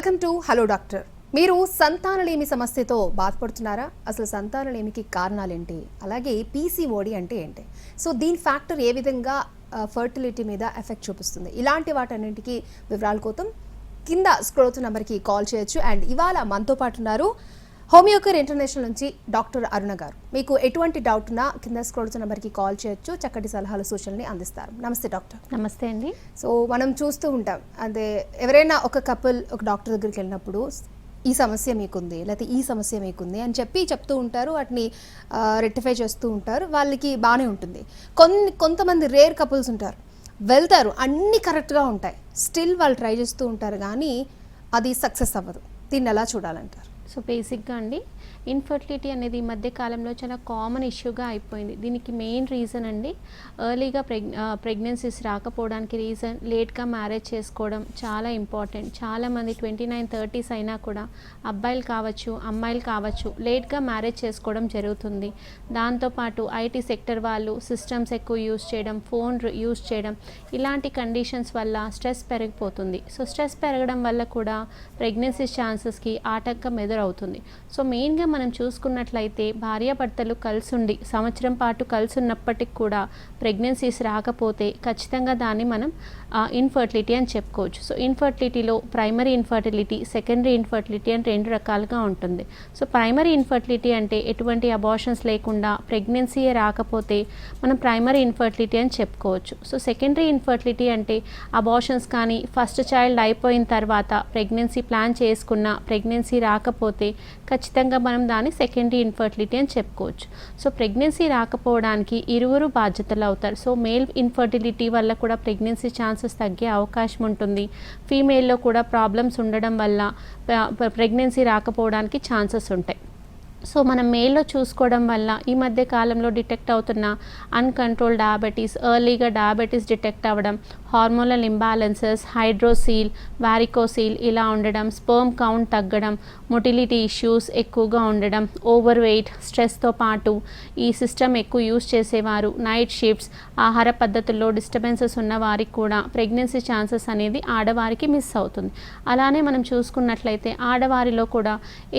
Welcome to hello doctor. మీరు సంతానలేమి సమస్యతో బాధపడుతున్నారా? అసలు సంతానలేమికి కారణాలేంటి? అలాగే పీసీఓడి అంటే ఏంటి? సో దీని ఫ్యాక్టర్ ఏ విధంగా ఫర్టిలిటీ మీద ఎఫెక్ట్ చూపిస్తుంది? ఇలాంటి వాటన్నింటికి వివరాల కోసం కింద స్క్రోల్ అవుతున్న నెంబర్కి కాల్ చేయొచ్చు. అండ్ ఇవాళ మనతో పాటు ఉన్నారు హోమియోకేర్ ఇంటర్నేషనల్ నుంచి డాక్టర్ అరుణ గారు. మీకు ఎటువంటి డౌట్ ఉన్నా కింద స్క్రోల్ అవుతున్న నెంబర్కి కాల్ చేయొచ్చు. చక్కటి సలహాలు సూచనల్ని అందిస్తారు. నమస్తే డాక్టర్. నమస్తే అండి. సో మనం చూస్తూ ఉంటాం, అదే ఎవరైనా ఒక కపుల్ ఒక డాక్టర్ దగ్గరికి వెళ్ళినప్పుడు ఈ సమస్య మీకుంది లేకపోతే ఈ సమస్య మీకుంది అని చెప్తూ ఉంటారు. వాటిని రెక్టిఫై చేస్తూ ఉంటారు. వాళ్ళకి బాగానే ఉంటుంది. కొంతమంది రేర్ కపుల్స్ ఉంటారు, వెళ్తారు, అన్నీ కరెక్ట్గా ఉంటాయి, స్టిల్ వాళ్ళు ట్రై చేస్తూ ఉంటారు, కానీ అది సక్సెస్ అవ్వదు. దీన్ని ఎలా చూడాలంటారు? సో బేసిక్గా అండి, ఇన్ఫర్టిలిటీ అనేది ఈ మధ్య కాలంలో చాలా కామన్ ఇష్యూగా అయిపోయింది. దీనికి మెయిన్ రీజన్ అండి, ఎర్లీగా ప్రెగ్నెన్సీస్ రాకపోవడానికి రీజన్ లేట్గా మ్యారేజ్ చేసుకోవడం చాలా ఇంపార్టెంట్. చాలామంది 29-30s అయినా కూడా అబ్బాయిలు కావచ్చు అమ్మాయిలు కావచ్చు లేట్గా మ్యారేజ్ చేసుకోవడం జరుగుతుంది. దాంతోపాటు ఐటీ సెక్టర్ వాళ్ళు సిస్టమ్స్ ఎక్కువ యూజ్ చేయడం, ఫోన్ యూజ్ చేయడం, ఇలాంటి కండిషన్స్ వల్ల స్ట్రెస్ పెరిగిపోతుంది. సో స్ట్రెస్ పెరగడం వల్ల కూడా ప్రెగ్నెన్సీ ఛాన్సెస్కి ఆటంకం ఎదురవుతుంది. సో మెయిన్గా మనం చూసుకున్నట్లయితే భార్యాభర్తలు కలిసి ఉండి సంవత్సరం పాటు కలిసి ఉన్నప్పటికి కూడా ప్రెగ్నెన్సీస్ రాకపోతే ఖచ్చితంగా దాన్ని మనం ఇన్ఫర్టిలిటీ అని చెప్పుకోవచ్చు. సో ఇన్ఫర్టిలిటీలో ప్రైమరీ ఇన్ఫర్టిలిటీ, సెకండరీ ఇన్ఫర్టిలిటీ అని రెండు రకాలుగా ఉంటుంది. సో ప్రైమరీ ఇన్ఫర్టిలిటీ అంటే ఎటువంటి అబార్షన్స్ లేకుండా ప్రెగ్నెన్సీయే రాకపోతే మనం ప్రైమరీ ఇన్ఫర్టిలిటీ అని చెప్పుకోవచ్చు. సో సెకండరీ ఇన్ఫర్టిలిటీ అంటే అబార్షన్స్ కానీ ఫస్ట్ చైల్డ్ అయిపోయిన తర్వాత ప్రెగ్నెన్సీ ప్లాన్ చేసుకున్న ప్రెగ్నెన్సీ రాకపోతే ఖచ్చితంగా మనం దాన్ని సెకండరీ ఇన్ఫర్టిలిటీ అని చెప్పుకోవచ్చు. సో ప్రెగ్నెన్సీ రాకపోవడానికి ఇరువురు బాధ్యతలు అవుతారు. సో మేల్ ఇన్ఫర్టిలిటీ వల్ల కూడా ప్రెగ్నెన్సీ ఛాన్సెస్ తగ్గే అవకాశం ఉంటుంది. ఫీమేల్లో కూడా ప్రాబ్లమ్స్ ఉండడం వల్ల ప్రెగ్నెన్సీ రాకపోవడానికి ఛాన్సెస్ ఉంటాయి. సో మనం మేల్లో చూసుకోవడం వల్ల ఈ మధ్య కాలంలో డిటెక్ట్ అవుతున్న అన్కంట్రోల్ డయాబెటీస్, ఎర్లీగా డయాబెటీస్ డిటెక్ట్ అవ్వడం, హార్మోనల్ ఇంబ్యాలెన్సెస్, హైడ్రోసీల్, వారికోసీల్ ఇలా ఉండడం, స్పర్మ్ కౌంట్ తగ్గడం, మొటిలిటీ ఇష్యూస్ ఎక్కువగా ఉండడం, ఓవర్ వెయిట్, స్ట్రెస్తో పాటు ఈ సిస్టమ్ ఎక్కువ యూజ్ చేసేవారు, నైట్ షిఫ్ట్స్, ఆహార పద్ధతుల్లో డిస్టర్బెన్సెస్ ఉన్న వారికి కూడా ప్రెగ్నెన్సీ ఛాన్సెస్ అనేది ఆడవారికి మిస్ అవుతుంది. అలానే మనం చూసుకున్నట్లయితే ఆడవారిలో కూడా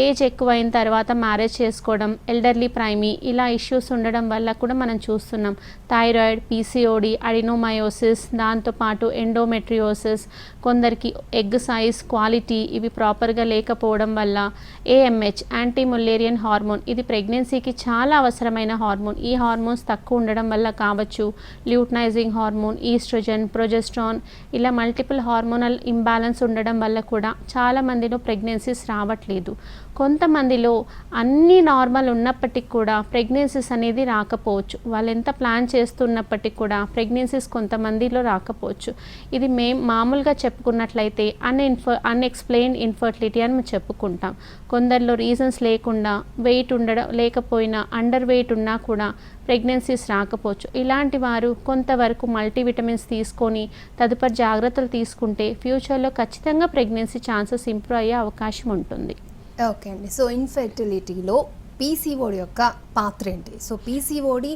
ఏజ్ ఎక్కువైన తర్వాత మ్యారేజ్ చేసుకోవడం, ఎల్డర్లీ ప్రైమీ ఇలా ఇష్యూస్ ఉండడం వల్ల కూడా మనం చూస్తున్నాం. థైరాయిడ్, పీసీఓడి, అడినోమయోసిస్, దాంతోపాటు ఎండోమెట్రియోసిస్, కొందరికి ఎగ్ సైజ్, క్వాలిటీ ఇవి ప్రాపర్గా లేకపోవడం వల్ల ఏఎంహెచ్, యాంటీ ముల్లేరియన్ హార్మోన్, ఇది ప్రెగ్నెన్సీకి చాలా అవసరమైన హార్మోన్. ఈ హార్మోన్స్ తక్కువ ఉండడం వల్ల కావచ్చు, ల్యూటనైజింగ్ హార్మోన్, ఈస్ట్రోజన్, ప్రొజెస్ట్రాన్ ఇలా మల్టిపుల్ హార్మోనల్ ఇంబ్యాలెన్స్ ఉండడం వల్ల కూడా చాలామందిలో ప్రెగ్నెన్సీస్ రావట్లేదు. కొంతమందిలో అన్నీ నార్మల్ ఉన్నప్పటికీ కూడా ప్రెగ్నెన్సీస్ అనేది రాకపోవచ్చు. వాళ్ళు ఎంత ప్లాన్ చేస్తున్నప్పటికీ కూడా ప్రెగ్నెన్సీస్ కొంతమందిలో రాకపోవచ్చు. ఇది మామూలుగా చెప్పుకున్నట్లయితే అన్ఎక్స్ప్లెయిన్డ్ ఇన్ఫర్టిలిటీ అని మనం చెప్పుకుంటాం. కొందరిలో రీజన్స్ లేకుండా వెయిట్ ఉండడం లేకపోయినా, అండర్ వెయిట్ ఉన్నా కూడా ప్రెగ్నెన్సీస్ రాకపోవచ్చు. ఇలాంటి వారు కొంతవరకు మల్టీవిటమిన్స్ తీసుకొని తదుపరి జాగ్రత్తలు తీసుకుంటే ఫ్యూచర్లో ఖచ్చితంగా ప్రెగ్నెన్సీ ఛాన్సెస్ ఇంప్రూవ్ అయ్యే అవకాశం ఉంటుంది. ఓకే అండి. సో ఇన్ఫెర్టిలిటీలో పీసీఓడి యొక్క పాత్ర ఏంటి? సో పీసీఓడి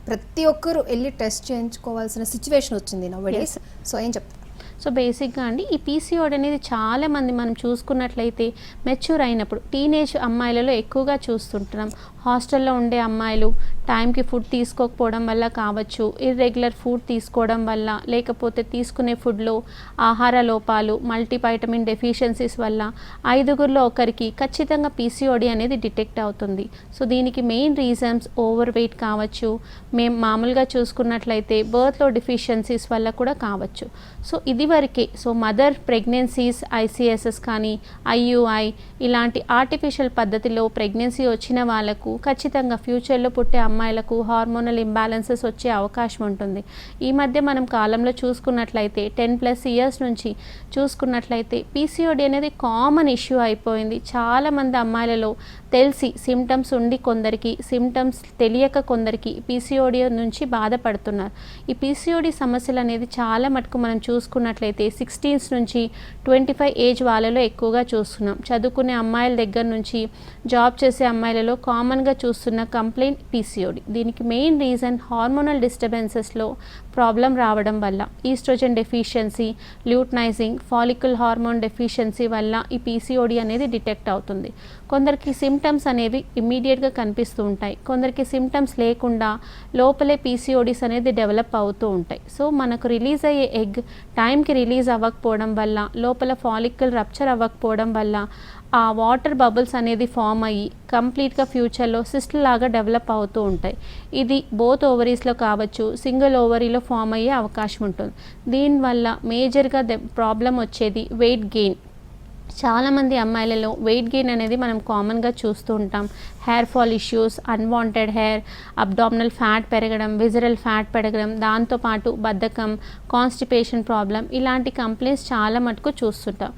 ప్రతి ఒక్కరూ వెళ్ళి టెస్ట్ చేయించుకోవాల్సిన సిచ్యువేషన్ వచ్చింది నౌడేస్. సో ఏం చెప్తారు? సో బేసిక్గా అండి, ఈ పీసీఓడి అనేది చాలామంది మనం చూసుకున్నట్లయితే మెచ్యూర్ అయినప్పుడు టీనేజ్ అమ్మాయిలలో ఎక్కువగా చూస్తుంటున్నాం. హాస్టల్లో ఉండే అమ్మాయిలు టైంకి ఫుడ్ తీసుకోకపోవడం వల్ల కావచ్చు, ఇర్రెగ్యులర్ ఫుడ్ తీసుకోవడం వల్ల, లేకపోతే తీసుకునే ఫుడ్లో ఆహార లోపాలు, మల్టీవైటమిన్ డెఫిషియన్సీస్ వల్ల 5గురిలో ఒకరికి ఖచ్చితంగా పీసీఓడి అనేది డిటెక్ట్ అవుతుంది. సో దీనికి మెయిన్ రీజన్స్ ఓవర్ వెయిట్ కావచ్చు, మేము మామూలుగా చూసుకున్నట్లయితే బర్త్లో డెఫిషియన్సీస్ వల్ల కూడా కావచ్చు. సో ఇదివరకే మదర్ ప్రెగ్నెన్సీస్, ఐసీఎస్ఎస్ కానీ ఐయుఐ ఇలాంటి ఆర్టిఫిషియల్ పద్ధతిలో ప్రెగ్నెన్సీ వచ్చిన వాళ్ళకు ఖచ్చితంగా ఫ్యూచర్లో పుట్టే అమ్మాయిలకు హార్మోనల్ ఇంబ్యాలెన్సెస్ వచ్చే అవకాశం ఉంటుంది. ఈ మధ్య మనం కాలంలో చూసుకున్నట్లయితే 10+ ఇయర్స్ నుంచి చూసుకున్నట్లయితే పీసీఓడి అనేది కామన్ ఇష్యూ అయిపోయింది. చాలామంది అమ్మాయిలలో తెలిసి సిమ్టమ్స్ ఉండి కొందరికి, సిమ్టమ్స్ తెలియక కొందరికి పీసీఓడి నుంచి బాధపడుతున్నారు. ఈ పీసీఓడి సమస్యలు అనేది చాలా మటుకు మనం చూసుకున్నట్లయితే 16 నుంచి 25 ఏజ్ వాళ్ళలో ఎక్కువగా చూస్తున్నాం. చదువుకునే అమ్మాయిల దగ్గర నుంచి జాబ్ చేసే అమ్మాయిలలో కామన్గా చూస్తున్న కంప్లైంట్ పీసీఓడి. దీనికి మెయిన్ రీజన్ హార్మోనల్ డిస్టర్బెన్సెస్లో ప్రాబ్లం రావడం వల్ల, estrogen deficiency, luteinizing, follicle hormone deficiency వల్ల ఈ పీసీఓడి అనేది డిటెక్ట్ అవుతుంది. కొందరికి సిమ్టమ్స్ అనేవి ఇమ్మీడియట్గా కనిపిస్తూ ఉంటాయి, కొందరికి సిమ్టమ్స్ లేకుండా లోపలే పీసీఓడిస్ అనేది డెవలప్ అవుతూ ఉంటాయి. సో మనకు రిలీజ్ అయ్యే ఎగ్ టైంకి రిలీజ్ అవ్వకపోవడం వల్ల, లోపల ఫాలికల్ రప్చర్ అవ్వకపోవడం వల్ల ఆ వాటర్ బబుల్స్ అనేది ఫామ్ అయ్యి కంప్లీట్గా ఫ్యూచర్లో సిస్ట్ లాగా డెవలప్ అవుతూ ఉంటాయి. ఇది బోత్ ఓవరీస్లో కావచ్చు, సింగిల్ ఓవరీలో ఫామ్ అయ్యే అవకాశం ఉంటుంది. దీనివల్ల మేజర్గా ప్రాబ్లం వచ్చేది వెయిట్ గెయిన్. చాలామంది అమ్మాయిలలో వెయిట్ గెయిన్ అనేది మనం కామన్గా చూస్తూ ఉంటాం. Hair fall issues, unwanted hair, abdominal fat పెరగడం, విజరల్ ఫ్యాట్ పెరగడం, దాంతోపాటు బద్ధకం, కాన్స్టిపేషన్ ప్రాబ్లం, ఇలాంటి కంప్లైంట్స్ చాలా మటుకు చూస్తుంటాం.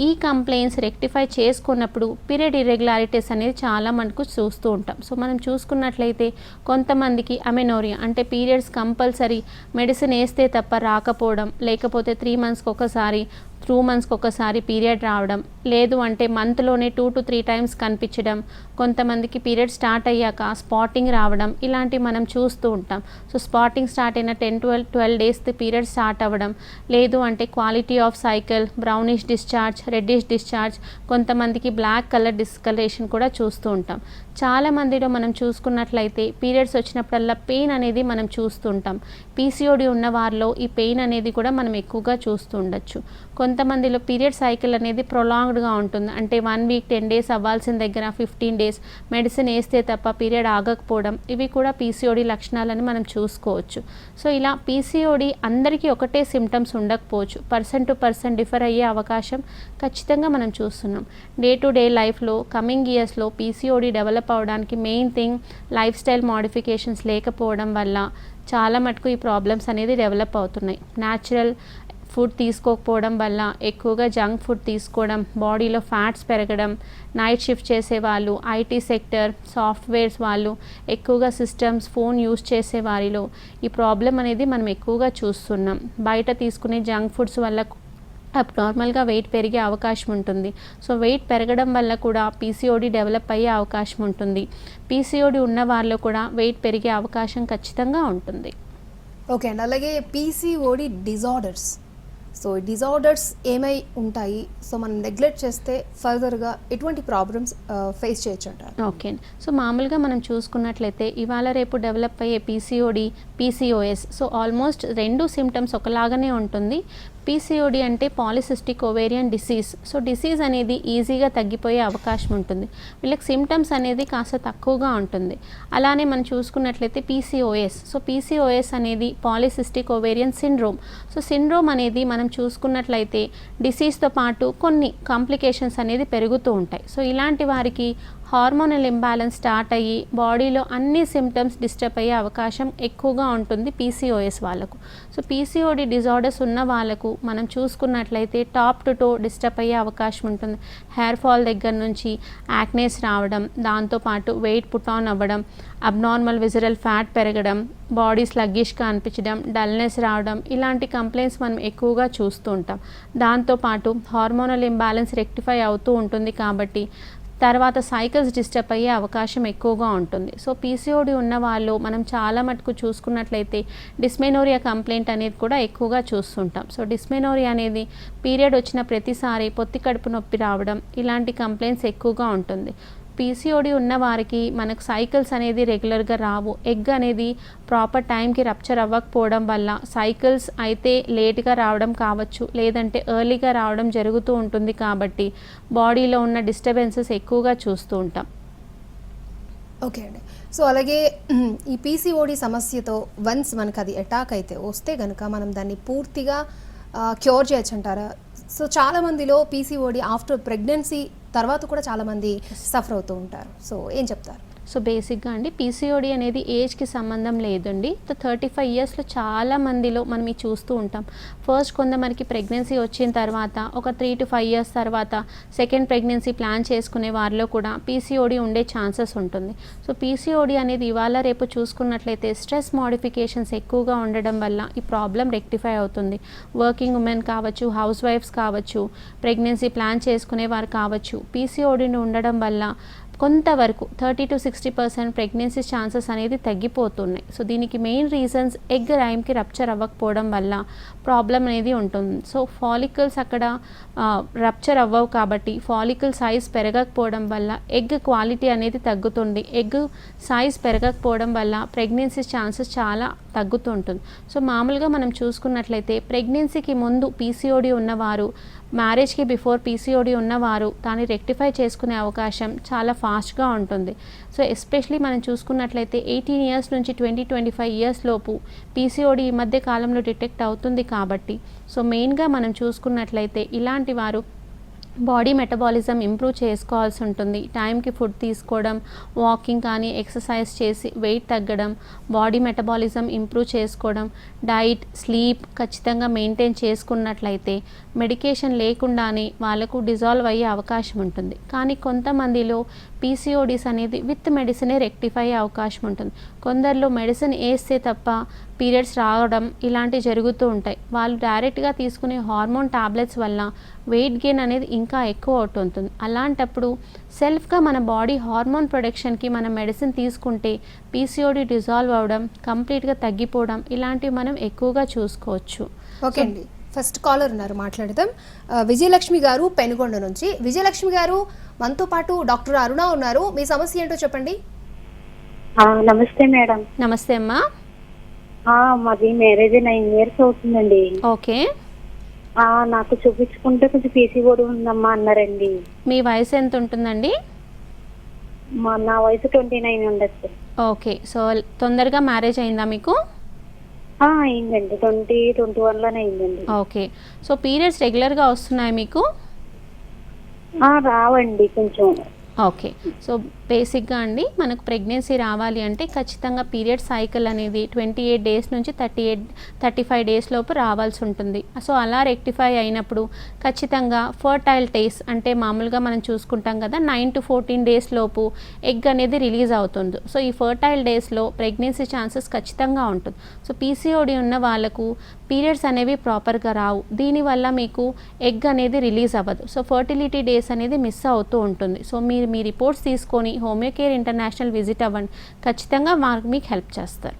ఈ కంప్లైంట్స్ రెక్టిఫై చేసుకున్నప్పుడు పీరియడ్ ఇర్రెగ్యులారిటీస్ అనేది చాలా మటుకు చూస్తూ ఉంటాం. సో మనం చూసుకున్నట్లయితే కొంతమందికి అమెనోరియా అంటే పీరియడ్స్ కంపల్సరీ మెడిసిన్ వేస్తే తప్ప రాకపోవడం, లేకపోతే 3 మంత్స్కి ఒకసారి, 2 మంత్స్కి ఒకసారి పీరియడ్ రావడం, లేదు అంటే మంత్లోనే 2 to 3 టైమ్స్ కనిపించడం, కొంతమందికి పీరియడ్ స్టార్ట్ అయ్యాక స్పాటింగ్ రావడం, ఇలాంటివి మనం చూస్తూ ఉంటాం. సో స్పాటింగ్ స్టార్ట్ అయిన 10-12 డేస్ పీరియడ్ స్టార్ట్ అవ్వడం, లేదు అంటే quality of cycle, brownish discharge, reddish discharge, కొంతమందికి బ్లాక్ కలర్ డిస్కలరేషన్ కూడా చూస్తూ ఉంటాం. చాలామందిలో మనం చూసుకున్నట్లయితే పీరియడ్స్ వచ్చినప్పుడల్లా పెయిన్ అనేది మనం చూస్తుంటాం. పీసీఓడి ఉన్న వారిలో ఈ పెయిన్ అనేది కూడా మనం ఎక్కువగా చూస్తూ ఉండొచ్చు. కొంతమందిలో పీరియడ్ సైకిల్ అనేది ప్రొలాంగ్డ్గా ఉంటుంది. అంటే 1 వీక్ 10 డేస్ అవ్వాల్సిన దగ్గర 15 డేస్ మెడిసిన్ వేస్తే తప్ప పీరియడ్ ఆగకపోవడం, ఇవి కూడా పీసీఓడి లక్షణాలని మనం చూసుకోవచ్చు. సో ఇలా పీసీఓడి అందరికీ ఒకటే సిమ్టమ్స్ ఉండకపోవచ్చు, పర్సన్ టు పర్సన్ డిఫర్ అయ్యే అవకాశం ఖచ్చితంగా మనం చూస్తున్నాం. డే టు డే లైఫ్లో కమింగ్ ఇయర్స్లో పీసీఓడి డెవలప్ అవడానికి main thing life style modifications లేకపోవడం వల్ల చాలా మటుకు ఈ ప్రాబ్లమ్స్ అనేది డెవలప్ అవుతున్నాయి. న్యాచురల్ ఫుడ్ తీసుకోకపోవడం వల్ల, ఎక్కువగా జంక్ ఫుడ్ తీసుకోవడం, బాడీలో ఫ్యాట్స్ పెరగడం, నైట్ షిఫ్ట్ చేసే వాళ్ళు, ఐటీ సెక్టర్, సాఫ్ట్వేర్స్ వాళ్ళు, ఎక్కువగా సిస్టమ్స్, ఫోన్ యూస్ చేసే వారిలో ఈ ప్రాబ్లం అనేది మనం ఎక్కువగా చూస్తున్నాం. బయట తీసుకునే జంక్ ఫుడ్స్ వల్ల నార్మల్గా వెయిట్ పెరిగే అవకాశం ఉంటుంది. సో వెయిట్ పెరగడం వల్ల కూడా పీసీఓడి డెవలప్ అయ్యే అవకాశం ఉంటుంది. పీసీఓడి ఉన్న వాళ్ళలో కూడా వెయిట్ పెరిగే అవకాశం ఖచ్చితంగా ఉంటుంది. ఓకే అండి, అలాగే పీసీఓడి డిజార్డర్స్, సో డిజార్డర్స్ ఏమై ఉంటాయి, సో మనం నెగ్లెక్ట్ చేస్తే ఫర్దర్గా ఎటువంటి ప్రాబ్లమ్స్ ఫేస్ చేయొచ్చు అంటారు? ఓకే అండి, సో మామూలుగా మనం చూసుకున్నట్లయితే ఇవాళ రేపు డెవలప్ అయ్యే PCOD, PCOS, so almost 2 symptoms ఒకలాగానే ఉంటుంది. పీసీఓడి అంటే polycystic ovarian disease. So disease అనేది ఈజీగా తగ్గిపోయే అవకాశం ఉంటుంది. వీళ్ళకి సిమ్టమ్స్ అనేది కాస్త తక్కువగా ఉంటుంది. అలానే మనం చూసుకున్నట్లయితే పీసీఓఎస్, సో పీసీఓఎస్ అనేది polycystic ovarian syndrome. So syndrome అనేది మనం చూసుకున్నట్లయితే డిసీజ్తో పాటు కొన్ని కాంప్లికేషన్స్ అనేది పెరుగుతూ ఉంటాయి. సో ఇలాంటి వారికి హార్మోనల్ ఇంబ్యాలెన్స్ స్టార్ట్ అయ్యి బాడీలో అన్ని సిమ్టమ్స్ డిస్టర్బ్ అయ్యే అవకాశం ఎక్కువగా ఉంటుంది పీసీఓఎస్ వాళ్ళకు. సో పీసీఓడి డిజార్డర్స్ ఉన్న వాళ్ళకు మనం చూసుకున్నట్లయితే టాప్ టు టో డిస్టర్బ్ అయ్యే అవకాశం ఉంటుంది. హెయిర్ ఫాల్ దగ్గర నుంచి యాక్నేస్ రావడం, దాంతోపాటు వెయిట్ పుట్ ఆన్ అవ్వడం, అబ్నార్మల్ విజరల్ ఫ్యాట్ పెరగడం, బాడీ స్లగ్గిష్గా అనిపించడం, డల్నెస్ రావడం, ఇలాంటి కంప్లైంట్స్ మనం ఎక్కువగా చూస్తూ ఉంటాం. దాంతోపాటు హార్మోనల్ ఇంబ్యాలెన్స్ రెక్టిఫై అవుతూ ఉంటుంది కాబట్టి తర్వాత సైకిల్స్ డిస్టర్బ్ అయ్యే అవకాశం ఎక్కువగా ఉంటుంది. సో పీసీఓడి ఉన్న వాళ్ళు మనం చాలా మటుకు చూసుకున్నట్లయితే డిస్మెనోరియా కంప్లైంట్ అనేది కూడా ఎక్కువగా చూస్తుంటాం. సో డిస్మెనోరియా అనేది పీరియడ్ వచ్చిన ప్రతిసారి పొత్తి కడుపు నొప్పి రావడం, ఇలాంటి కంప్లైంట్స్ ఎక్కువగా ఉంటుంది. పీసీఓడి ఉన్న వారికి మనకు సైకిల్స్ అనేది రెగ్యులర్గా రావు. ఎగ్ అనేది ప్రాపర్ టైంకి రప్చర్ అవ్వకపోవడం వల్ల సైకిల్స్ అయితే లేట్గా రావడం కావచ్చు, లేదంటే ఎర్లీగా రావడం జరుగుతూ ఉంటుంది. కాబట్టి బాడీలో ఉన్న డిస్టర్బెన్సెస్ ఎక్కువగా చూస్తూ ఉంటాం. ఓకే అండి, సో అలాగే ఈ పీసీఓడి సమస్యతో వన్స్ మనకు అది అటాక్ అయితే వస్తే కనుక మనం దాన్ని పూర్తిగా క్యూర్ చేయొచ్చు అంటారా? సో చాలామందిలో పీసీఓడి ఆఫ్టర్ ప్రెగ్నెన్సీ తర్వాత కూడా చాలామంది సఫర్ అవుతూ ఉంటారు. సో ఏం చెప్తారు? సో బేసిక్గా అండి పీసీఓడి అనేది ఏజ్కి సంబంధం లేదండి. 35 ఇయర్స్లో చాలా మందిలో మనం ఇది చూస్తూ ఉంటాం. ఫస్ట్ కొంతమందికి ప్రెగ్నెన్సీ వచ్చిన తర్వాత ఒక 3 to 5 ఇయర్స్ తర్వాత సెకండ్ ప్రెగ్నెన్సీ ప్లాన్ చేసుకునే వారిలో కూడా పీసీఓడి ఉండే ఛాన్సెస్ ఉంటుంది. సో పీసీఓడి అనేది ఇవాళ రేపు చూసుకున్నట్లయితే స్ట్రెస్ మోడిఫికేషన్స్ ఎక్కువగా ఉండడం వల్ల ఈ ప్రాబ్లం రెక్టిఫై అవుతుంది. వర్కింగ్ ఉమెన్ కావచ్చు, హౌస్ వైఫ్స్ కావచ్చు, ప్రెగ్నెన్సీ ప్లాన్ చేసుకునే వారు కావచ్చు, పీసీఓడిని ఉండడం వల్ల కొంతవరకు 30 to 60% ప్రెగ్నెన్సీ ఛాన్సెస్ అనేది తగ్గిపోతున్నాయి. సో దీనికి మెయిన్ రీజన్స్ ఎగ్ రైమ్కి రప్చర్ అవ్వకపోవడం వల్ల ప్రాబ్లం అనేది ఉంటుంది. సో ఫాలికల్స్ అక్కడ రప్చర్ అవ్వవు కాబట్టి ఫాలికల్ సైజ్ పెరగకపోవడం వల్ల ఎగ్ క్వాలిటీ అనేది తగ్గుతుంది. ఎగ్ సైజ్ పెరగకపోవడం వల్ల ప్రెగ్నెన్సీ ఛాన్సెస్ చాలా తగ్గుతుంటుంది. సో మామూలుగా మనం చూసుకున్నట్లయితే ప్రెగ్నెన్సీకి ముందు పీసీఓడి ఉన్నవారు, మ్యారేజ్కి బిఫోర్ పీసీఓడి ఉన్నవారు దాన్ని రెక్టిఫై చేసుకునే అవకాశం చాలా ఫాస్ట్గా ఉంటుంది. సో ఎస్పెషలీ మనం చూసుకున్నట్లయితే 18 ఇయర్స్ నుంచి 20-25 ఇయర్స్ లోపు పీసీఓడి ఈ మధ్య కాలంలో డిటెక్ట్ అవుతుంది కాబట్టి సో మెయిన్గా మనం చూసుకున్నట్లయితే ఇలాంటి వారు బాడీ మెటబాలిజం ఇంప్రూవ్ చేసుకోవాల్సి ఉంటుంది. టైంకి ఫుడ్ తీసుకోవడం, వాకింగ్ కానీ ఎక్సర్సైజ్ చేసి వెయిట్ తగ్గడం, బాడీ మెటబాలిజం ఇంప్రూవ్ చేసుకోవడం, డైట్, స్లీప్ ఖచ్చితంగా మెయింటైన్ చేసుకున్నట్లయితే మెడికేషన్ లేకుండానే వాళ్ళకు డిజాల్వ్ అయ్యే అవకాశం ఉంటుంది. కానీ కొంతమందిలో పీసీఓడిస్ అనేది విత్ మెడిసినే రెక్టిఫై అయ్యే అవకాశం ఉంటుంది. కొందరిలో మెడిసిన్ వేస్తే తప్ప పీరియడ్స్ రావడం ఇలాంటివి జరుగుతూ ఉంటాయి. వాళ్ళు డైరెక్ట్గా తీసుకునే హార్మోన్ టాబ్లెట్స్ వల్ల వెయిట్ గెయిన్ అనేది ఇంకా ఎక్కువ అవుతుంటుంది. అలాంటప్పుడు సెల్ఫ్గా మన బాడీ హార్మోన్ ప్రొడక్షన్కి మనం మెడిసిన్ తీసుకుంటే పీసీఓడి డిజాల్వ్ అవ్వడం, కంప్లీట్గా తగ్గిపోవడం ఇలాంటివి మనం ఎక్కువగా చూసుకోవచ్చు. ఓకే అండి, ఫస్ట్ కాలర్ ఉన్నారు, మాట్లాడదాం. విజయలక్ష్మి గారు పెనుగొండ నుంచి. విజయలక్ష్మి గారు, మనతో పాటు డాక్టర్ అరుణ ఉన్నారు. మీ సమస్య ఏంటో చెప్పండి. నమస్తే మేడం. నమస్తే అమ్మా. మాది మ్యారేజ్ 9 ఇయర్స్ అవుతుందండి. ఓకే. నాకు చూపించుకుంటే కొంచెం పీసీఓడి ఉందమ్మా అన్నారండి. మీ వయసు ఎంత ఉంటుందండి? నా వయసు 29 ఉండొచ్చు. ఓకే. సో తొందరగా మ్యారేజ్ అయిందా మీకు? అయిందండి, 2021లోనే అయిందండి. ఓకే. సో పీరియడ్స్ రెగ్యులర్గా వస్తున్నాయి మీకు? రావండి కొంచెం. ఓకే. సో బేసిక్గా అండి మనకు ప్రెగ్నెన్సీ రావాలి అంటే ఖచ్చితంగా పీరియడ్ సైకిల్ అనేది 28 డేస్ నుంచి 35 డేస్ లోపు రావాల్సి ఉంటుంది. సో అలా రెక్టిఫై అయినప్పుడు ఖచ్చితంగా ఫర్టైల్ డేస్ అంటే మామూలుగా మనం చూసుకుంటాం కదా 9 to 14 డేస్ లోపు ఎగ్ అనేది రిలీజ్ అవుతుంది. సో ఈ ఫర్టైల్ డేస్లో ప్రెగ్నెన్సీ ఛాన్సెస్ ఖచ్చితంగా ఉంటుంది. సో పీసీఓడి ఉన్న వాళ్ళకు పీరియడ్స్ అనేవి ప్రాపర్గా రావు. దీనివల్ల మీకు ఎగ్ అనేది రిలీజ్ అవ్వదు. సో ఫర్టిలిటీ డేస్ అనేది మిస్ అవుతూ ఉంటుంది. సో మీరు మీ రిపోర్ట్స్ తీసుకొని హోమియోకేర్ ఇంటర్నేషనల్ విజిట్ అవ్వండి, ఖచ్చితంగా మీకు హెల్ప్ చేస్తారు.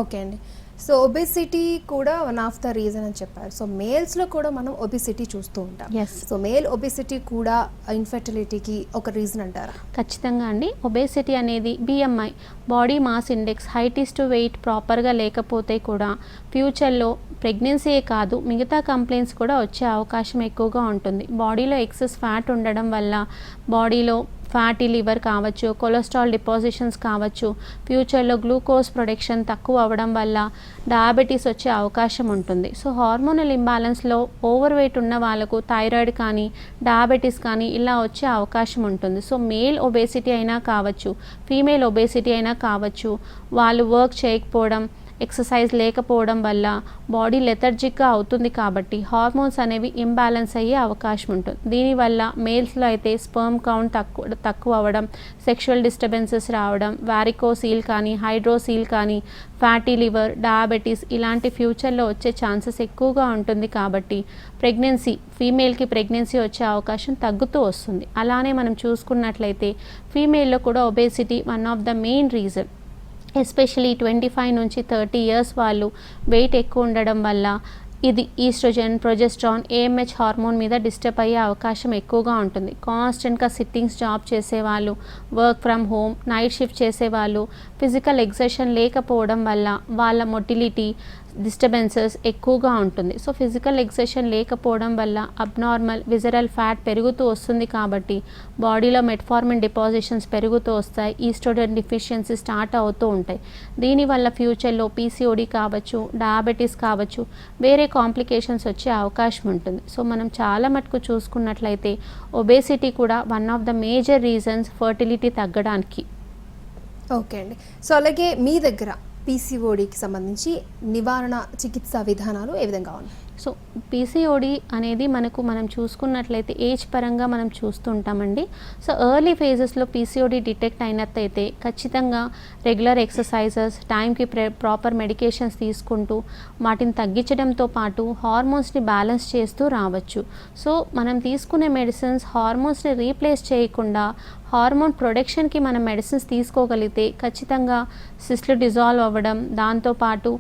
ఓకే అండి. సో ఒబెసిటీ కూడా వన్ ఆఫ్ ద రీజన్ అని చెప్పారు. సో మేల్స్లో కూడా మనం ఒబెసిటీ చూస్తూ ఉంటాం. సో మేల్ ఒబెసిటీ కూడా ఇన్ఫెర్టిలిటీకి ఒక రీజన్ అంటారా? ఖచ్చితంగా అండి. ఒబేసిటీ అనేది BMI, body mass index, height is to weight ప్రాపర్గా లేకపోతే కూడా ఫ్యూచర్లో ప్రెగ్నెన్సీయే కాదు మిగతా కంప్లైంట్స్ కూడా వచ్చే అవకాశం ఎక్కువగా ఉంటుంది. బాడీలో ఎక్సెస్ ఫ్యాట్ ఉండడం వల్ల బాడీలో ఫ్యాటీ లివర్ కావచ్చు, కొలెస్ట్రాల్ డిపాజిషన్స్ కావచ్చు, ఫ్యూచర్లో గ్లూకోజ్ ప్రొడక్షన్ తక్కువ అవ్వడం వల్ల డయాబెటీస్ వచ్చే అవకాశం ఉంటుంది. సో హార్మోనల్ ఇంబ్యాలెన్స్లో ఓవర్ వెయిట్ ఉన్న వాళ్ళకు థైరాయిడ్ కానీ డయాబెటీస్ కానీ ఇలా వచ్చే అవకాశం ఉంటుంది. సో మేల్ ఒబేసిటీ అయినా కావచ్చు, ఫీమేల్ ఒబేసిటీ అయినా కావచ్చు, వాళ్ళు వర్క్ చేయకపోవడం, ఎక్సర్సైజ్ లేకపోవడం వల్ల బాడీ లెథర్జిక్గా అవుతుంది కాబట్టి హార్మోన్స్ అనేవి ఇంబ్యాలెన్స్ అయ్యే అవకాశం ఉంటుంది. దీనివల్ల మేల్స్లో అయితే స్పర్మ్ కౌంట్ తక్కువ అవ్వడం, సెక్షువల్ డిస్టర్బెన్సెస్ రావడం, వారికోసీల్ కానీ హైడ్రోసీల్ కానీ, ఫ్యాటీ లివర్, డయాబెటీస్ ఇలాంటి ఫ్యూచర్లో వచ్చే ఛాన్సెస్ ఎక్కువగా ఉంటుంది. కాబట్టి ఫీమేల్కి ప్రెగ్నెన్సీ వచ్చే అవకాశం తగ్గుతూ వస్తుంది. అలానే మనం చూసుకున్నట్లయితే ఫీమేల్లో కూడా obesity one of the main reason. Especially 25 నుంచి 30 ఇయర్స్ వాళ్ళు వెయిట్ ఎక్కువ ఉండడం వల్ల ఇది ఈస్ట్రోజన్, ప్రొజెస్ట్రాన్, AMH హార్మోన్ మీద డిస్టర్బ్ అయ్యే అవకాశం ఎక్కువగా ఉంటుంది. కాన్స్టెంట్గా సిట్టింగ్స్ జాబ్ చేసేవాళ్ళు, work from home, night shift చేసేవాళ్ళు, ఫిజికల్ ఎక్సర్షన్ లేకపోవడం వల్ల వాళ్ళ మొటిలిటీ డిస్టర్బెన్సెస్ ఎక్కువగా ఉంటుంది. సో ఫిజికల్ ఎక్సర్షన్ లేకపోవడం వల్ల అబ్నార్మల్ విజరల్ ఫ్యాట్ పెరుగుతూ వస్తుంది కాబట్టి బాడీలో మెట్ఫార్మిన్ డిపాజిషన్స్ పెరుగుతూ వస్తాయి, ఈస్ట్రోజన్ డిఫిషియన్సీ స్టార్ట్ అవుతూ ఉంటాయి. దీనివల్ల ఫ్యూచర్లో PCOD కావచ్చు, డయాబెటీస్ కావచ్చు, వేరే కాంప్లికేషన్స్ వచ్చే అవకాశం ఉంటుంది. సో మనం చాలా మటుకు చూసుకున్నట్లయితే ఒబేసిటీ కూడా one of the major reasons fertility తగ్గడానికి. ఓకే అండి. సో అలాగే మీ దగ్గర పీసీఓడికి సంబంధించి నివారణ చికిత్సా విధానాలు ఏ విధంగా ఉన్నాయి? సో పీసీఓడి అనేది మనం చూసుకున్నట్లయితే ఏజ్ పరంగా మనం చూస్తుంటామండి. సో ఎర్లీ ఫేజెస్లో పీసీఓడి డిటెక్ట్ అయినట్టయితే ఖచ్చితంగా రెగ్యులర్ ఎక్సర్సైజెస్, టైంకి ప్రాపర్ మెడికేషన్స్ తీసుకుంటూ వాటిని తగ్గించడంతో పాటు హార్మోన్స్ని బ్యాలెన్స్ చేస్తూ రావచ్చు. సో మనం తీసుకునే మెడిసిన్స్ హార్మోన్స్ని రీప్లేస్ చేయకుండా హార్మోన్ ప్రొడక్షన్కి మనం మెడిసిన్స్ తీసుకోగలిగితే ఖచ్చితంగా సిస్ట్లు డిజాల్వ్ అవ్వడం, దాంతోపాటు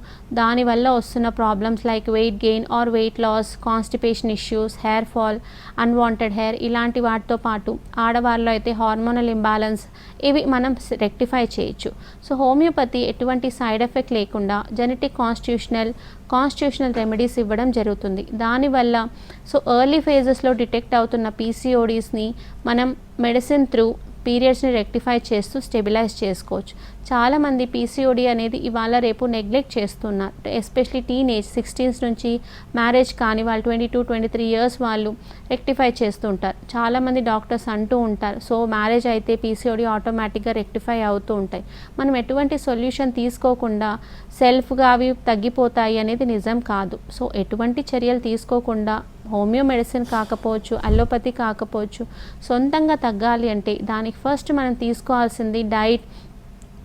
దానివల్ల వస్తున్న problems like weight gain or weight loss, constipation issues, hair fall, unwanted hair, ఇలాంటి వాటితో పాటు ఆడవారిలో అయితే హార్మోనల్ ఇంబ్యాలెన్స్, ఇవి మనం రెక్టిఫై చేయొచ్చు. సో హోమియోపతి ఎటువంటి సైడ్ ఎఫెక్ట్ లేకుండా జెనెటిక్ కాన్స్టిట్యూషనల్ రెమెడీస్ ఇవ్వడం జరుగుతుంది. దానివల్ల సో ఎర్లీ ఫేజెస్లో డిటెక్ట్ అవుతున్న పీసీఓడీస్ని మనం మెడిసిన్ త్రూ పీరియడ్స్ని రెక్టిఫై చేస్తూ స్టెబిలైజ్ చేసుకోవచ్చు. చాలామంది పీసీఓడి అనేది ఇవాళ రేపు నెగ్లెక్ట్ చేస్తున్నారు. ఎస్పెషలీ టీనేజ్ 16 నుంచి మ్యారేజ్ కాని వాళ్ళు 22-23 ఇయర్స్ వాళ్ళు రెక్టిఫై చేస్తుంటారు. చాలామంది డాక్టర్స్ అంటూ ఉంటారు, సో మ్యారేజ్ అయితే పీసీఓడి ఆటోమేటిక్గా రెక్టిఫై అవుతూ ఉంటాయి. మనం ఎటువంటి సొల్యూషన్ తీసుకోకుండా సెల్ఫ్గా అవి తగ్గిపోతాయి అనేది నిజం కాదు. సో ఎటువంటి చర్యలు తీసుకోకుండా హోమియో మెడిసిన్ కాకపోవచ్చు, అలోపతి కాకపోవచ్చు, సొంతంగా తగ్గాలి అంటే దానికి ఫస్ట్ మనం తీసుకోవాల్సింది diet,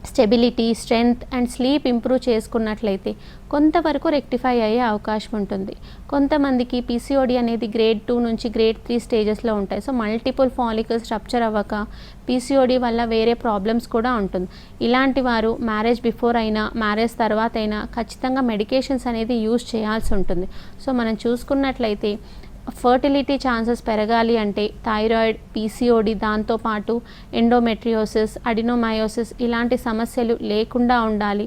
stability, strength and sleep improve చేసుకున్నట్లయితే కొంతవరకు రెక్టిఫై అయ్యే అవకాశం ఉంటుంది. కొంతమందికి పీసీఓడి అనేది గ్రేడ్ 2 నుంచి గ్రేడ్ 3 స్టేజెస్లో ఉంటాయి. సో మల్టిపుల్ ఫాలికల్స్ రప్చర్ అవ్వక పీసీఓడి వల్ల వేరే ప్రాబ్లమ్స్ కూడా ఉంటుంది. ఇలాంటి వారు మ్యారేజ్ బిఫోర్ అయినా మ్యారేజ్ తర్వాత అయినా ఖచ్చితంగా మెడికేషన్స్ అనేది యూజ్ చేయాల్సి ఉంటుంది. సో మనం చూసుకున్నట్లయితే ఫర్టిలిటీ ఛాన్సెస్ పెరగాలి అంటే థైరాయిడ్, పీసీఓడి, దాంతోపాటు ఎండోమెట్రియోసిస్, అడినోమయోసిస్ ఇలాంటి సమస్యలు లేకుండా ఉండాలి.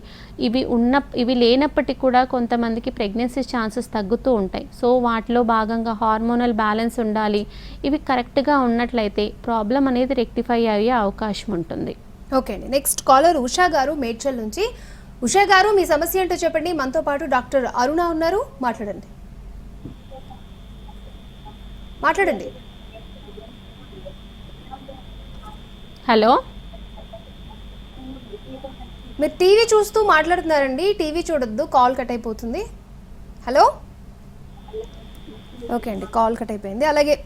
ఇవి లేనప్పటికీ కూడా కొంతమందికి ప్రెగ్నెన్సీ ఛాన్సెస్ తగ్గుతూ ఉంటాయి. సో వాటిలో భాగంగా హార్మోనల్ బ్యాలెన్స్ ఉండాలి. ఇవి కరెక్ట్గా ఉన్నట్లయితే ప్రాబ్లం అనేది రెక్టిఫై అయ్యే అవకాశం ఉంటుంది. ఓకే అండి. నెక్స్ట్ కాలర్ ఉషా గారు మేడ్చల్ నుంచి. ఉషా గారు మీ సమస్య ఏంటో చెప్పండి. మనతో పాటు డాక్టర్ అరుణ ఉన్నారు, మాట్లాడండి. హలో, మీరు టీవీ చూస్తూ మాట్లాడుతున్నారండి. టీవీ చూడొద్దు, కాల్ కట్ అయిపోతుంది. హలో, ఓకే అండి, కాల్ కట్ అయిపోయింది. అలాగే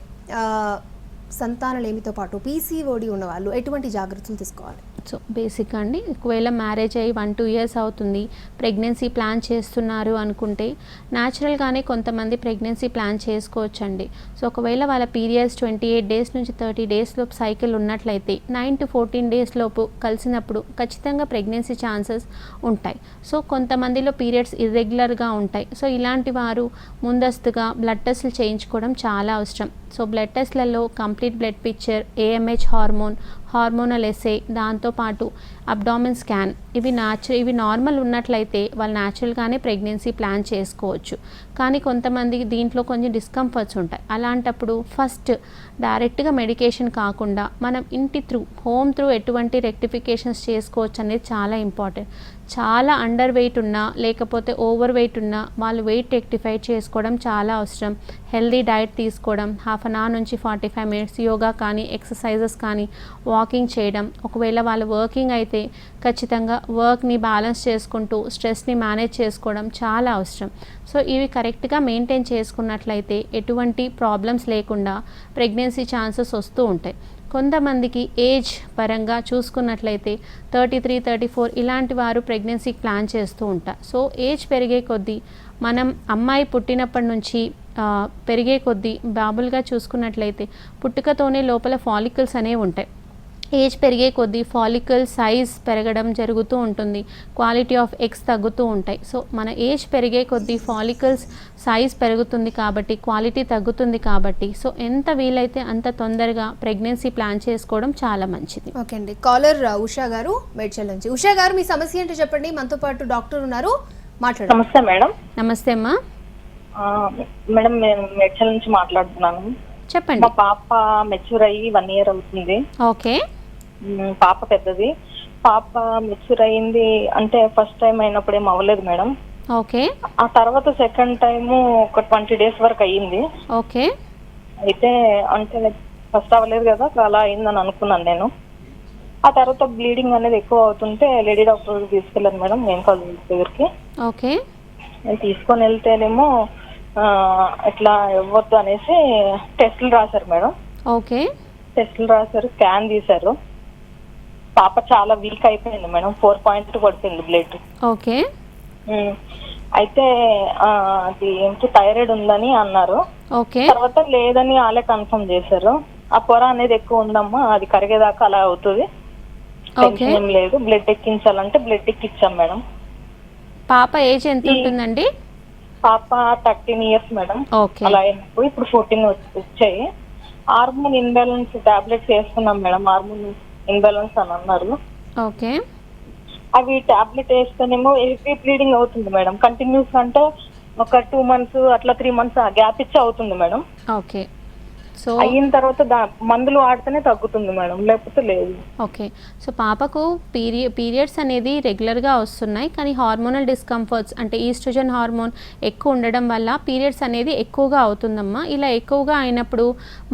సంతానలేమితో పాటు పీసీఓడి ఉన్న వాళ్ళు ఎటువంటి జాగ్రత్తలు తీసుకోవాలి? సో బేసిక్గా అండి, ఒకవేళ మ్యారేజ్ అయ్యి 1-2 ఇయర్స్ అవుతుంది, ప్రెగ్నెన్సీ ప్లాన్ చేస్తున్నారు అనుకుంటే న్యాచురల్గానే కొంతమంది ప్రెగ్నెన్సీ ప్లాన్ చేసుకోవచ్చండి. సో ఒకవేళ వాళ్ళ పీరియడ్స్ 28 డేస్ నుంచి 30 డేస్ లోపు సైకిల్ ఉన్నట్లయితే 9 to 14 డేస్ లోపు కలిసినప్పుడు ఖచ్చితంగా ప్రెగ్నెన్సీ ఛాన్సెస్ ఉంటాయి. సో కొంతమందిలో పీరియడ్స్ ఇర్రెగ్యులర్గా ఉంటాయి. సో ఇలాంటి వారు ముందస్తుగా బ్లడ్ టెస్టులు చేయించుకోవడం చాలా అవసరం. సో బ్లడ్ టెస్ట్లలో complete blood picture, AMH hormonal assay, దాంతోపాటు అబ్డామిన్ స్కాన్, ఇవి నార్మల్ ఉన్నట్లయితే వాళ్ళు న్యాచురల్గానే ప్రెగ్నెన్సీ ప్లాన్ చేసుకోవచ్చు. కానీ కొంతమందికి దీంట్లో కొంచెం డిస్కంఫర్ట్స్ ఉంటాయి. అలాంటప్పుడు ఫస్ట్ డైరెక్ట్గా మెడికేషన్ కాకుండా మనం హోమ్ త్రూ ఎటువంటి రెక్టిఫికేషన్స్ చేసుకోవచ్చు అనేది చాలా ఇంపార్టెంట్. చాలా అండర్ వెయిట్ ఉన్నా లేకపోతే ఓవర్ వెయిట్ ఉన్నా వాళ్ళు వెయిట్ రెక్టిఫై చేసుకోవడం చాలా అవసరం. హెల్దీ డైట్ తీసుకోవడం, 1/2 అవర్ నుంచి 45 మినిట్స్ యోగా కానీ ఎక్సర్సైజెస్ కానీ వాకింగ్ చేయడం. ఒకవేళ వాళ్ళు వర్కింగ్ అయితే ఖచ్చితంగా వర్క్ని బ్యాలెన్స్ చేసుకుంటూ స్ట్రెస్ని మేనేజ్ చేసుకోవడం చాలా అవసరం. సో ఇవి కరెక్ట్గా మెయింటైన్ చేసుకున్నట్లయితే ఎటువంటి ప్రాబ్లమ్స్ లేకుండా ప్రెగ్నెన్సీ ఛాన్సెస్ వస్తూ ఉంటాయి. కొంతమందికి ఏజ్ పరంగా చూసుకున్నట్లయితే 33-34 ఇలాంటి వారు ప్రెగ్నెన్సీకి ప్లాన్ చేస్తూ ఉంటారు. సో ఏజ్ పెరిగే కొద్దీ మనం అమ్మాయి పుట్టినప్పటి నుంచి పెరిగే కొద్దీ బాబులుగా చూసుకున్నట్లయితే పుట్టుకతోనే లోపల ఫాలికల్స్ అనేవి ఉంటాయి. ఏజ్ పెరిగే కొద్దీ ఫాలికల్ సైజ్ పెరగడం జరుగుతూ ఉంటుంది, క్వాలిటీ ఆఫ్ ఎగ్స్ తగ్గుతూ ఉంటాయి. సో మన ఏజ్ పెరిగే కొద్దీ ఫాలికల్స్ సైజ్ పెరుగుతుంది కాబట్టి క్వాలిటీ తగ్గుతుంది కాబట్టి సో ఎంత వీలైతే అంత తొందరగా ప్రెగ్నెన్సీ ప్లాన్ చేసుకోవడం చాలా మంచిది. ఓకే అండి. కాలర్ ఉషా గారు మేడ్చల్ నుంచి. ఉషా గారు మీ సమస్య ఏంటో చెప్పండి. మనతో పాటు డాక్టర్ ఉన్నారు, మాట్లాడండి. నమస్తే మేడం. నమస్తే అమ్మా. మేడం నేను మేడ్చల్ నుంచి మాట్లాడుతున్నాను. చెప్పండి. మా పాప మెచ్యూర్ అయ్యి 1 year అవుతుంది. ఓకే. పాప పెద్దది. పాప మెచ్యూర్ అయ్యింది అంటే ఫస్ట్ టైం అయినప్పుడు ఏం అవ్వలేదు మేడం. ఓకే. ఆ తర్వాత సెకండ్ టైం ఒక 20 days వరకు అయ్యింది. ఆ తర్వాత బ్లీడింగ్ అనేది ఎక్కువ అవుతుంటే లేడీ డాక్టర్ తీసుకెళ్ళాను మేడం గైనకాలజిస్ట్ దగ్గరికి. ఓకే. నేను తీసుకొని వెళ్తేనేమో ఇట్లా ఇవ్వద్దు అనేసి టెస్టులు రాశారు మేడం. ఓకే. టెస్టులు రాశారు, స్కాన్ తీశారు. పాప చాలా వీక్ అయిపోయింది మేడం, 4 పడిపోయింది బ్లడ్. ఓకే. అయితే అది ఏంటి థైరాయిడ్ ఉందని అన్నారు. ఓకే. తర్వాత లేదని వాళ్ళే కన్ఫర్మ్ చేశారు. ఆ పొర అనేది ఎక్కువ ఉందమ్మా, అది కరిగేదాకా అలా అవుతుంది, టెన్షన్ ఏం లేదు, బ్లడ్ ఎక్కించాలంటే బ్లడ్ ఎక్కించాం మేడం. పాప ఏజ్ ఎంత ఉంటుందండి? పాప 13 years మేడం. అలా అయినప్పుడు ఇప్పుడు 14 వచ్చాయి. హార్మోన్ ఇన్బ్యాలెన్స్ టాబ్లెట్స్ వేసుకున్నాం మేడం, హార్మోన్ ఇన్బ్యాలెన్స్ అని అన్నారు. ఓకే. అవి టాబ్లెట్ వేస్తేనేమో హెవీ బ్లీడింగ్ అవుతుంది మేడం. కంటిన్యూస్ అంటే ఒక 2 months అట్లా 3 months గ్యాప్ ఇచ్చి అవుతుంది మేడం. ఓకే. సో అయిన తర్వాత మందులు వాడితేనే తగ్గుతుంది మేడం, లేకపోతే లేదు. ఓకే. సో పాపకు పీరియడ్స్ అనేది రెగ్యులర్గా వస్తున్నాయి, కానీ హార్మోనల్ డిస్కంఫర్ట్స్ అంటే ఈస్ట్రోజన్ హార్మోన్ ఎక్కువ ఉండడం వల్ల పీరియడ్స్ అనేది ఎక్కువగా అవుతుందమ్మా. ఇలా ఎక్కువగా అయినప్పుడు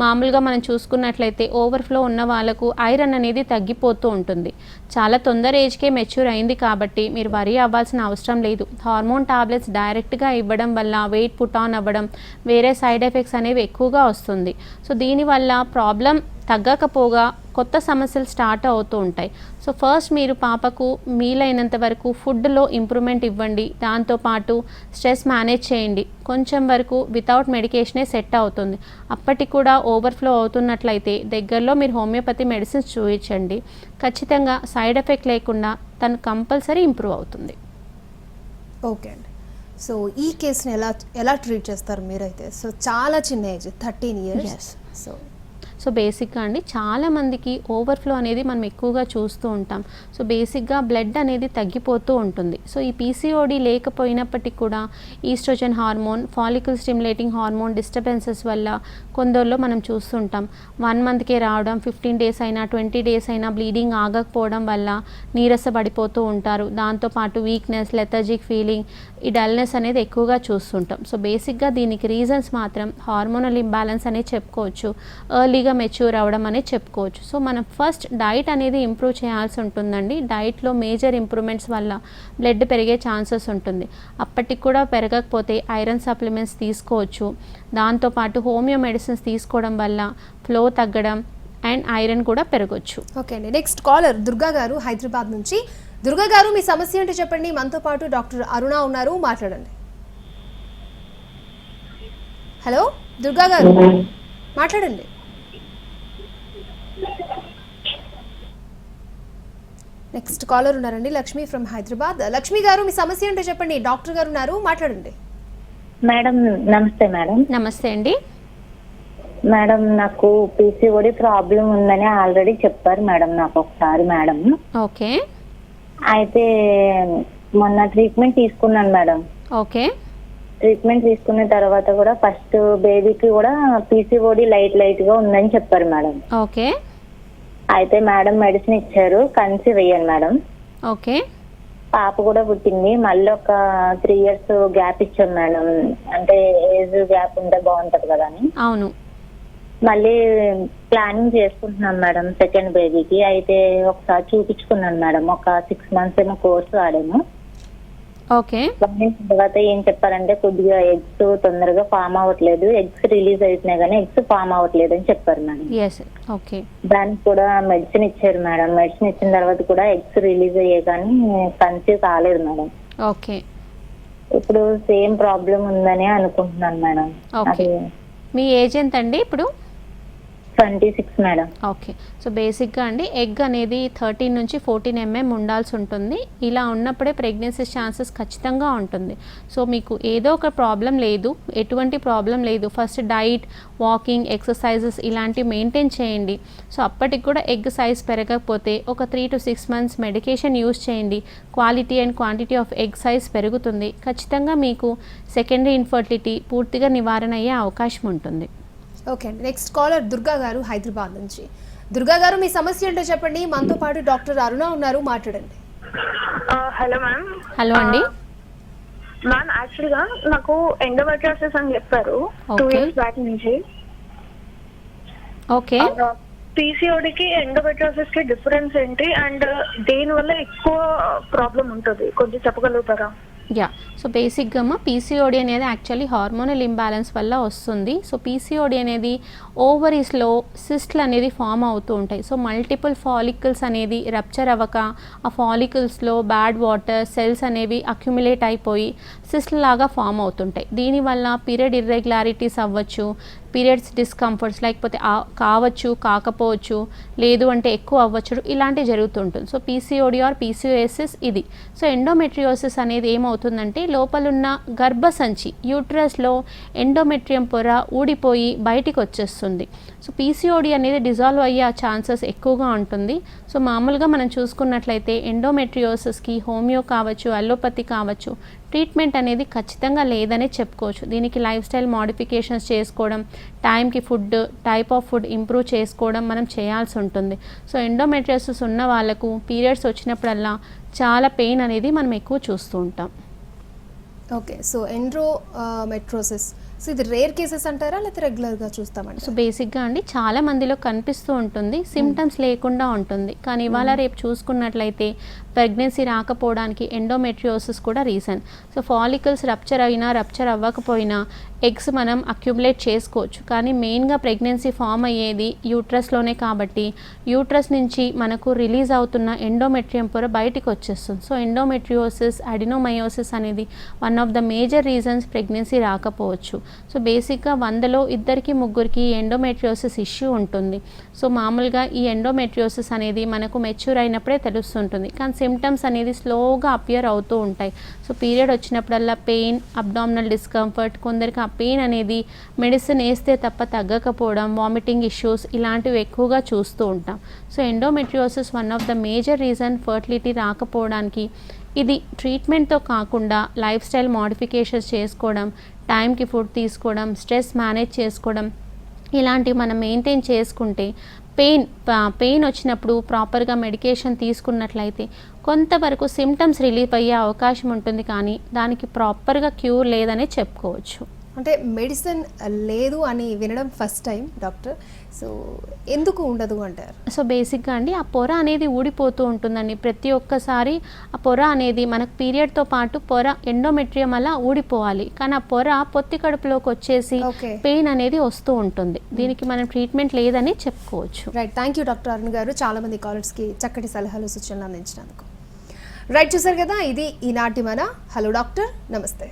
మామూలుగా మనం చూసుకున్నట్లయితే ఓవర్ఫ్లో ఉన్న వాళ్ళకు ఐరన్ అనేది తగ్గిపోతూ ఉంటుంది. చాలా తొందర ఏజ్కే మెచ్యూర్ అయింది కాబట్టి మీరు వరీ అవ్వాల్సిన అవసరం లేదు. హార్మోన్ టాబ్లెట్స్ డైరెక్ట్గా ఇవ్వడం వల్ల వెయిట్ పుట్ ఆన్ అవ్వడం, వేరే సైడ్ ఎఫెక్ట్స్ అనేవి ఎక్కువగా వస్తుంది. సో దీనివల్ల ప్రాబ్లం తగ్గకపోగా కొత్త సమస్యలు స్టార్ట్ అవుతూ ఉంటాయి. సో ఫస్ట్ మీరు పాపకు వీలైనంత వరకు ఫుడ్లో ఇంప్రూవ్మెంట్ ఇవ్వండి, దాంతోపాటు స్ట్రెస్ మేనేజ్ చేయండి. కొంచెం వరకు వితౌట్ మెడికేషనే సెట్ అవుతుంది. అప్పటికి కూడా ఓవర్ఫ్లో అవుతున్నట్లయితే దగ్గరలో మీరు హోమియోపతి మెడిసిన్స్ చూపించండి. ఖచ్చితంగా సైడ్ ఎఫెక్ట్ లేకుండా తను కంపల్సరీ ఇంప్రూవ్ అవుతుంది. ఓకే అండి. సో ఈ కేసుని ఎలా ట్రీట్ చేస్తారు మీరైతే? సో చాలా చిన్న ఏజ్, 13 years. సో బేసిక్గా అండి చాలామందికి ఓవర్ఫ్లో అనేది మనం ఎక్కువగా చూస్తూ ఉంటాం. సో బేసిక్గా బ్లడ్ అనేది తగ్గిపోతూ ఉంటుంది. సో ఈ పీసీఓడి లేకపోయినప్పటికీ కూడా estrogen hormone, follicle stimulating hormone disturbances వల్ల కొందరిలో మనం చూస్తుంటాం 1 monthకే రావడం, 15 days అయినా 20 days అయినా బ్లీడింగ్ ఆగకపోవడం వల్ల నీరసపడిపోతూ ఉంటారు. దాంతోపాటు వీక్నెస్, లెథర్జిక్ ఫీలింగ్, ఈ డల్నెస్ అనేది ఎక్కువగా చూస్తుంటాం. సో బేసిక్గా దీనికి రీజన్స్ మాత్రం హార్మోనల్ ఇంబ్యాలెన్స్ అనేది చెప్పుకోవచ్చు, ఎర్లీగా మెచ్యూర్ అవ్వడం అనేది చెప్పుకోవచ్చు. సో మనం ఫస్ట్ డైట్ అనేది ఇంప్రూవ్ చేయాల్సి ఉంటుందండి. డైట్లో మేజర్ ఇంప్రూవ్మెంట్స్ వల్ల బ్లడ్ పెరిగే ఛాన్సెస్ ఉంటుంది. అప్పటికి కూడా పెరగకపోతే ఐరన్ సప్లిమెంట్స్ తీసుకోవచ్చు. దాంతోపాటు హోమియో మెడిసిన్స్ తీసుకోవడం వల్ల ఫ్లో తగ్గడం అండ్ ఐరన్ కూడా పెరగవచ్చు. ఓకే అండి. నెక్స్ట్ కాలర్ దుర్గా గారు హైదరాబాద్ నుంచి. దుర్గా గారు మీ సమస్య ఏంటో చెప్పండి. మనతో పాటు డాక్టర్ అరుణ ఉన్నారు, మాట్లాడండి. హలో దుర్గా గారు, మాట్లాడండి. నెక్స్ట్ కాలర్ ఉన్నారండి, లక్ష్మి ఫ్రమ్ హైదరాబాద్. లక్ష్మి గారు మీ సమస్య ఏంటో చెప్పండి. డాక్టర్ గారు ఉన్నారు, మాట్లాడండి. మేడం నమస్తే. మేడం నమస్తే అండి. మేడం నాకు పీసీఓడి ప్రాబ్లం ఉందని ఆల్రెడీ చెప్పారు మేడం నాకు ఒకసారి. Madam okay. అయితే మొన్న ట్రీట్మెంట్ తీసుకున్నాను మేడం. ఓకే. ట్రీట్మెంట్ తీసుకున్న తర్వాత కూడా ఫస్ట్ బేబీకి కూడా పీసీఓడి లైట్ గా ఉందని చెప్పారు మేడం. ఓకే. అయితే మేడం మెడిసిన్ ఇచ్చారు, కన్సీవ్ అయ్యాను మేడం. ఓకే. పాప కూడా పుట్టింది. మళ్ళీ ఒక 3 years గ్యాప్ ఇచ్చాం మేడం, అంటే ఏజ్ గ్యాప్ ఉంటే బాగుంటది కదా అని. అవును. మళ్ళీ ప్లానింగ్ చేసుకుంటున్నాం మేడం సెకండ్ బేబీకి. అయితే ఒకసారి చూపించుకున్నాను మేడం, ఒక 6 months ఏమో కోర్స్ వాడాము. ఓకే. తర్వాత ఏం చెప్పారంటే కొద్దిగా ఎగ్స్ తొందరగా ఫామ్ అవ్వట్లేదు, ఎగ్స్ రిలీజ్ అవుతున్నాయి కానీ ఎగ్స్ ఫామ్ అవ్వట్లేదు అని చెప్పారు మేడం. ఓకే. దానికి కూడా మెడిసిన్ ఇచ్చారు మేడం. మెడిసిన్ ఇచ్చిన తర్వాత కూడా ఎగ్స్ రిలీజ్ అయ్యాయి కానీ కన్సీవ్ కాలేదు మేడం. ఓకే. ఇప్పుడు సేమ్ ప్రాబ్లం ఉందని అనుకుంటున్నాను మేడం. ఓకే. మీ ఏజ్ ఎంత అండి ఇప్పుడు? 26 మేడం. ఓకే. సో బేసిక్గా అండి ఎగ్ అనేది 13 నుంచి 14 mm ఉండాల్సి ఉంటుంది. ఇలా ఉన్నప్పుడే ప్రెగ్నెన్సీ ఛాన్సెస్ ఖచ్చితంగా ఉంటుంది. సో మీకు ఏదో ఒక ప్రాబ్లం లేదు, ఎటువంటి ప్రాబ్లం లేదు. ఫస్ట్ డైట్, వాకింగ్, ఎక్సర్సైజెస్ ఇలాంటివి మెయింటైన్ చేయండి. సో అప్పటికి కూడా ఎగ్ సైజ్ పెరగకపోతే ఒక 3 to 6 months మెడికేషన్ యూస్ చేయండి. Quality and quantity of egg size పెరుగుతుంది. ఖచ్చితంగా మీకు సెకండరీ ఇన్ఫర్టిలిటీ పూర్తిగా నివారణ అయ్యే అవకాశం ఉంటుంది. ఓకే అండి. నెక్స్ట్ కాలర్ దుర్గా గారు హైదరాబాద్ నుంచి. దుర్గా గారు మీ సమస్య ఏంటో చెప్పండి. మనతో పాటు డాక్టర్ అరుణ ఉన్నారు, మాట్లాడండి. Hello ma'am. హలో అండి. మ్యామ్ యాక్చువల్గా నాకు ఎండోమెట్రియోసిస్ అని చెప్పారు 2 years బ్యాక్ నుంచి. ఓకే. పీసీఓడికి ఎండోమెట్రియోసిస్ కి డిఫరెన్స్ ఏంటి అండ్ దేని వల్ల ఎక్కువ ప్రాబ్లం ఉంటుంది కొంచెం చెప్పగలుగుతారా? యా, సో బేసిక్గా పీసీఓడి అనేది యాక్చువల్లీ హార్మోనల్ ఇంబ్యాలెన్స్ వల్ల వస్తుంది. సో పీసీఓడి అనేది ఓవరీస్లో సిస్ట్లు అనేది ఫామ్ అవుతూ ఉంటాయి. సో మల్టిపుల్ ఫాలికల్స్ అనేది రప్చర్ అవ్వక ఆ ఫాలికల్స్లో బ్యాడ్ వాటర్ సెల్స్ అనేవి అక్యుములేట్ అయిపోయి సిస్ట్ లాగా ఫామ్ అవుతుంటాయి. దీనివల్ల పీరియడ్ ఇర్రెగ్యులారిటీస్ అవ్వచ్చు, పీరియడ్స్ డిస్కంఫర్ట్స్ లేకపోతే కావచ్చు, కాకపోవచ్చు, లేదు అంటే ఎక్కువ అవ్వచ్చు, ఇలాంటివి జరుగుతుంటుంది. సో పీసీఓడి ఆర్ పీసీఓఎస్ఎస్ ఇది. సో ఎండోమెట్రియోసిస్ అనేది ఏమవుతుందంటే లోపలున్న గర్భసంచి యూట్రస్లో ఎండోమెట్రియం పొర ఊడిపోయి బయటికి వచ్చేస్తుంది. సో పీసీఓడి అనేది డిజాల్వ్ అయ్యే ఛాన్సెస్ ఎక్కువగా ఉంటుంది. సో మామూలుగా మనం చూసుకున్నట్లయితే ఎండోమెట్రియోసిస్కి హోమియో కావచ్చు, అలోపతి కావచ్చు, ట్రీట్మెంట్ అనేది ఖచ్చితంగా లేదనే చెప్పుకోవచ్చు. దీనికి లైఫ్ స్టైల్ మోడిఫికేషన్స్ చేసుకోవడం, టైంకి food, type of food improve చేసుకోవడం మనం చేయాల్సి ఉంటుంది. సో ఎండోమెట్రియోసిస్ ఉన్న వాళ్ళకు పీరియడ్స్ వచ్చినప్పుడల్లా చాలా పెయిన్ అనేది మనం ఎక్కువ చూస్తూ ఉంటాం. ఓకే, సో ఎండోమెట్రియోసిస్ సో ఇది రేర్ కేసెస్ అంటారా లేకపోతే రెగ్యులర్గా చూస్తామండి? సో బేసిక్గా అండి చాలా మందిలో కనిపిస్తూ ఉంటుంది, సిమ్టమ్స్ లేకుండా ఉంటుంది. కానీ ఇవాళ రేపు చూసుకున్నట్లయితే ప్రెగ్నెన్సీ రాకపోవడానికి ఎండోమెట్రియోసిస్ కూడా రీజన్. సో ఫాలికల్స్ రప్చర్ అయినా రప్చర్ అవ్వకపోయినా ఎగ్స్ మనం అక్యుములేట్ చేసుకోవచ్చు. కానీ మెయిన్గా ప్రెగ్నెన్సీ ఫామ్ అయ్యేది యూట్రస్లోనే కాబట్టి యూట్రస్ నుంచి మనకు రిలీజ్ అవుతున్న ఎండోమెట్రియం పొర బయటికి వచ్చేస్తుంది. సో ఎండోమెట్రియోసిస్, అడినోమయోసిస్ అనేది one of the major reasons pregnancy రాకపోవచ్చు. సో బేసిక్గా 100లో 2-3 ఎండోమెట్రియోసిస్ ఇష్యూ ఉంటుంది. సో మామూలుగా ఈ ఎండోమెట్రియోసిస్ అనేది మనకు మెచ్యూర్ అయినప్పుడే తెలుస్తుంటుంది. కానీ సిమ్టమ్స్ అనేది స్లోగా అపియర్ అవుతూ ఉంటాయి. సో పీరియడ్ వచ్చినప్పుడల్లా పెయిన్, అబ్డామినల్ డిస్కంఫర్ట్, కొందరికి ఆ పెయిన్ అనేది మెడిసిన్ వేస్తే తప్ప తగ్గకపోవడం, వామిటింగ్ ఇష్యూస్ ఇలాంటివి ఎక్కువగా చూస్తూ ఉంటాం. So endometriosis one of the major reason fertility రాకపోవడానికి. ఇది ట్రీట్మెంట్తో కాకుండా లైఫ్ స్టైల్ మోడిఫికేషన్స్ చేసుకోవడం, టైంకి ఫుడ్ తీసుకోవడం, స్ట్రెస్ మేనేజ్ చేసుకోవడం ఇలాంటివి మనం మెయింటైన్ చేసుకుంటే పెయిన్ వచ్చినప్పుడు ప్రాపర్గా మెడికేషన్ తీసుకున్నట్లయితే కొంతవరకు సిమ్టమ్స్ రిలీఫ్ అయ్యే అవకాశం ఉంటుంది. కానీ దానికి ప్రాపర్గా క్యూర్ లేదనే చెప్పుకోవచ్చు. అంటే మెడిసిన్ లేదు అని వినడం ఫస్ట్ టైం డాక్టర్. సో ఎందుకు ఉండదు అంటారు? సో బేసిక్గా అండి ఆ పొర అనేది ఊడిపోతూ ఉంటుందండి. ప్రతి ఒక్కసారి ఆ పొర అనేది మనకు పీరియడ్తో పాటు పొర ఎండోమెట్రియం అలా ఊడిపోవాలి. కానీ ఆ పొర పొత్తి కడుపులోకి వచ్చేసి పెయిన్ అనేది వస్తూ ఉంటుంది. దీనికి మనం ట్రీట్మెంట్ లేదని చెప్పుకోవచ్చు. Right, thank you doctor Arun గారు, చాలామంది కాలర్స్కి చక్కటి సలహాలు సూచనలు అందించినందుకు. రైట్, చూసారు కదా, ఇది ఈనాటి మన హలో డాక్టర్. నమస్తే.